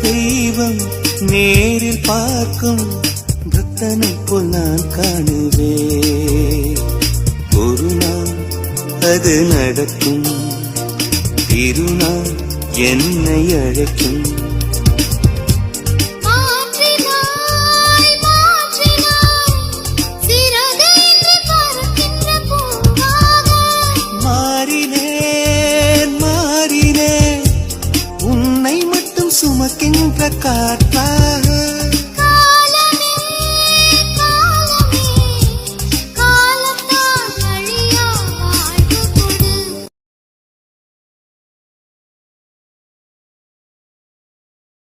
தெய்வம் நேரில் பார்க்கும் பக்தனை போல் நான் காணுவேன். ஒரு நாள் அது நடக்கும், திருநாள் என்னை அழைக்கும். மாறினேன் உன்னை மட்டும் சுமக்கின்ற காற்றாக.